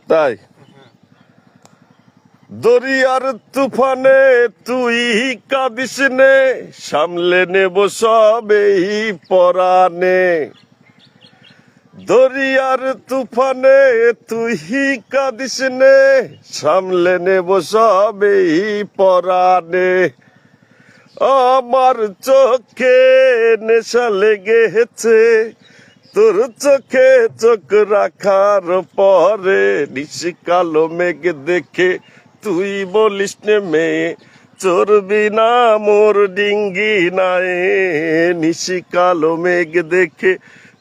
তাই দরিয়ার তুফানে তুই কাঁদিস নে, সামলে নেব সবেই পরানে। দরিয়ার তুফানে তুই কাঁদিস নে, সামলে নেব সবেই পরানে। আমার চোখে নেশা লেগেছে, তোর চোখে চোখ রাখার পরে। নিশি কালো মেঘ দেখে তুই বলিস নে মেয়ে, চড়বি না মোর ডিঙ্গি নাই। নিশি কালো মেঘ দেখে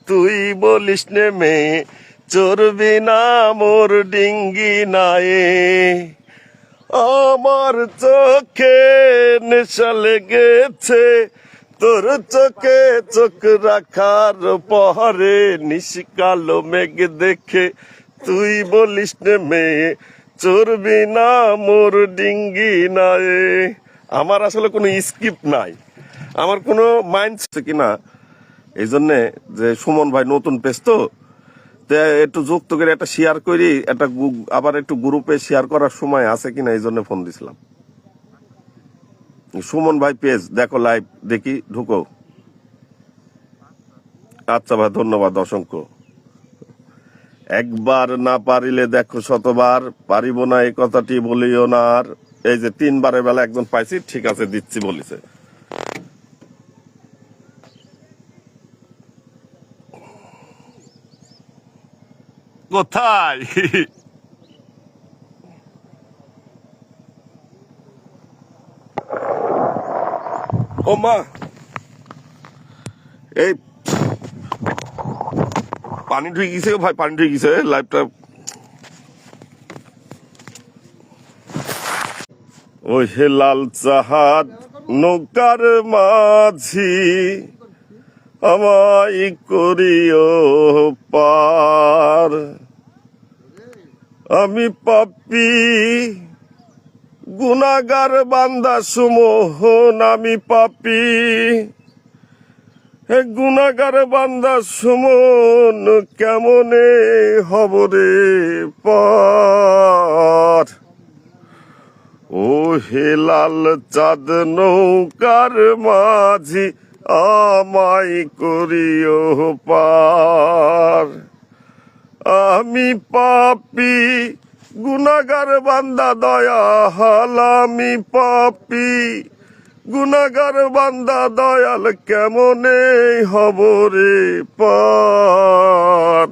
তুই বলিস নে মেয়ে, চড়বি না মোর ডিঙ্গি নাই। আমার চোখে নেশা লেগেছে, তোর চোখে চোখ রাখার পরে। নিশি কালো মেঘ দেখে তুই বলিস নে মেয়ে, চড়বি না মোর ডিঙ্গি নাই। আমার আসলে কোনো স্ক্রিপ্ট নাই, আমার কোনো মাইন্ড কিনা, এই জন্যে যে সুমন ভাই নতুন পেজ তো একটু যুক্ত করে একটা শেয়ার করি, একটা আবার একটু গ্রুপে শেয়ার করার সময় আছে কিনা এই জন্য ফোন দিছিলাম। সুমন ভাই পেজ দেখো, লাইভ দেখি, ঢুকো। আচ্ছা ভাই, ধন্যবাদ অসংখ্য। একবার না পারিলে দেখো শতবার, পারিব না এই কথাটি বলিও না আর। এই যে 3বারের বেলা একজন পাইছি, ঠিক আছে দিচ্ছি বলিছে। কোথায় ও মা, এই পানি ঢুকে গেছে ভাই, পানি ঢুকে গেছে লাইভটা। ওই হে লাল জাহাজ নৌকার মাঝি, আমায় করিও পার। আমি পাপী গুনাহগার বান্দা সুমোহন, আমি পাপী গুনাহগার বান্দা সুমন, কেমনে হব রে পার। ও হে লাল চাঁদ নৌকার মাঝি, আমায় করিও পার। আমি পাপী গুনাহগার বান্দা দয়াল, আমি পাপী গুনাহগার বান্দা দয়াল, কেমনে হব রে পার।